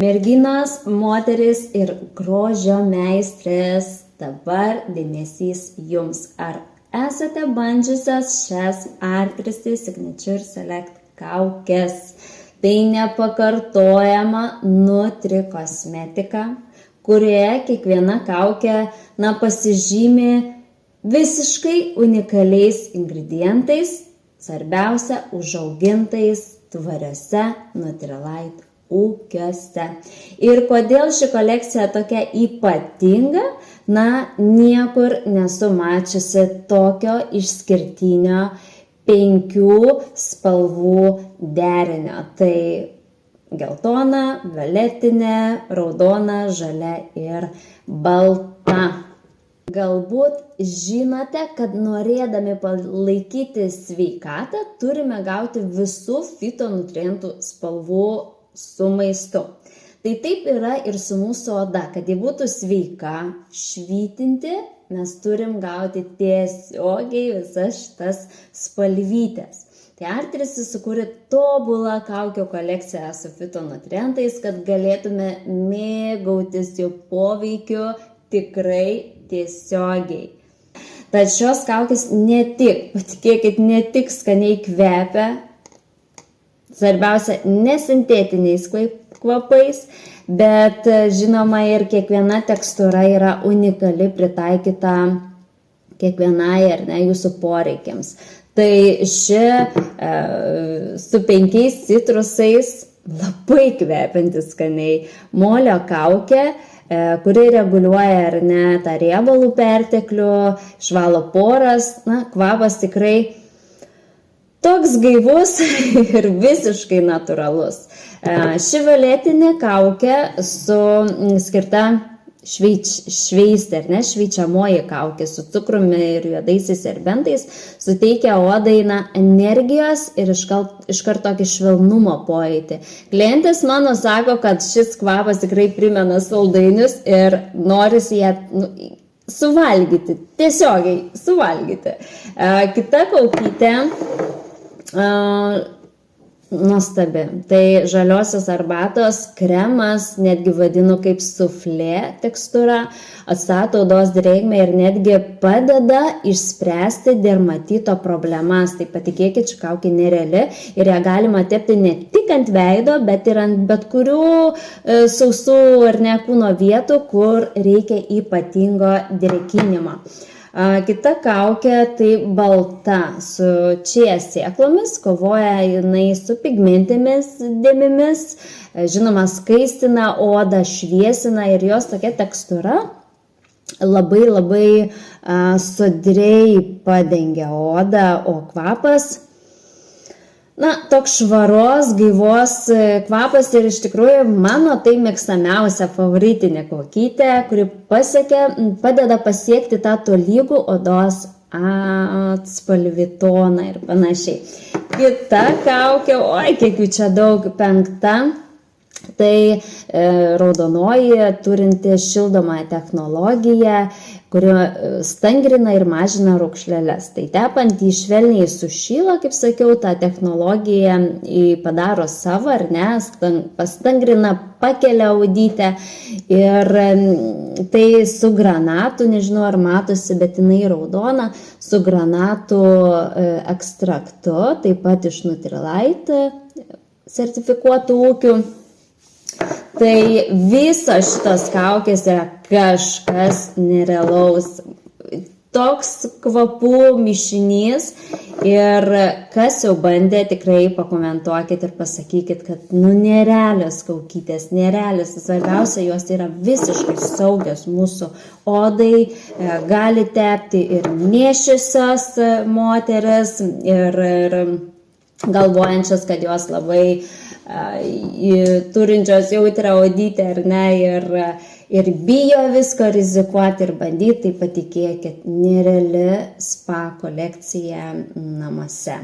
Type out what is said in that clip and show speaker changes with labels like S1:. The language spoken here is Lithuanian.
S1: Merginos, moteris ir grožio meistrės, dabar dėmesys jums. Ar esate bandžiusios šias Art3 Signature Select kaukės? Tai nepakartojama Nutri kosmetika, kurioje kiekviena kaukė pasižymi visiškai unikaliais ingredientais, svarbiausia užaugintais tvariuose Nutrilite ūkiuose. Ir kodėl ši kolekcija tokia ypatinga? Niekur nesu mačiusi tokio išskirtinio 5 spalvų derinio. Tai geltona, violetinė, raudona, žalia ir balta. Galbūt žinote, kad norėdami palaikyti sveikatą, turime gauti visų fitonutrientų spalvų su maistu. Tai taip yra ir su mūsų oda, kad ji būtų sveika, švytinti, mes turim gauti tiesiogiai visas šitas spalvytes. Tai Art3 sukūrė tobulą kaukių kolekciją su fitonutrientais, kad galėtume mėgautis jų poveikiu tikrai tiesiogiai. Tad šios kaukės patikėkit, ne tik skaniai kvepia, svarbiausia, nesintetiniais kvapais, bet žinoma ir kiekviena tekstūra yra unikali, pritaikyta kiekvienai jūsų poreikiams. Tai ši su 5 citrusais labai kvepiantis skaniai molio kaukė, kuri reguliuoja tą riebalų perteklių, išvalo poras, kvapas tikrai toks gaivus ir visiškai natūralus. Ši violetinė kaukė skirta šveisti, šveičiamoji kaukė su cukrumi ir juodaisiais serbentais suteikia odai energijos ir iškart tokį švelnumo pojūtį. Klientės mano sako, kad šis kvapas tikrai primena saldainius ir norisi ją suvalgyti, tiesiogiai suvalgyti. Kita kaukytė nuostabi. Tai žaliosios arbatos kremas, netgi vadinu kaip suflė tekstūra, atstato odos drėgmę ir netgi padeda išspręsti dermatito problemas. Tai patikėkit, ši kaukė nereali ir ją galima tepti ne tik ant veido, bet ir ant bet kurių sausų kūno vietų, kur reikia ypatingo drėkinimo. Kita kaukė tai balta su čia sėklomis, kovoja jinai su pigmentėmis dėmėmis, žinoma skaistina odą, šviesina ir jos tokia tekstūra labai sodriai padengia odą, o kvapas toks švaros, gaivos kvapas ir iš tikrųjų mano tai mėgstamiausia favoritinė kaukytė, kuri padeda pasiekti tą tolygų odos atspalvį toną ir panašiai. Kita kaukė, kiek jų čia daug, 5. Tai raudonoji, turinti šildomąją technologiją, kuri stangrina ir mažina raukšleles. Tai tepant jį švelniai sušyla, kaip sakiau, tą technologiją padaro savo, pastangrina, pakelia odytę. Ir tai su granatu, nežinau ar matosi, bet jinai raudona, su granatų ekstraktu, taip pat iš Nutrilite sertifikuotų ūkių. Tai visos šitos kaukės yra kažkas nerealaus. Toks kvapų mišinys ir kas jau bandė, tikrai pakomentuokit ir pasakykit, kad nerealios kaukytės, nerealios. Svarbiausia, jos yra visiškai saugios mūsų odai, gali tepti ir nėščiosios moteris ir galvojančios, kad jos labai turinčios jautrią odytę ir bijo visko rizikuoti ir bandyti, tai patikėkit, nereali spa kolekcija namuose.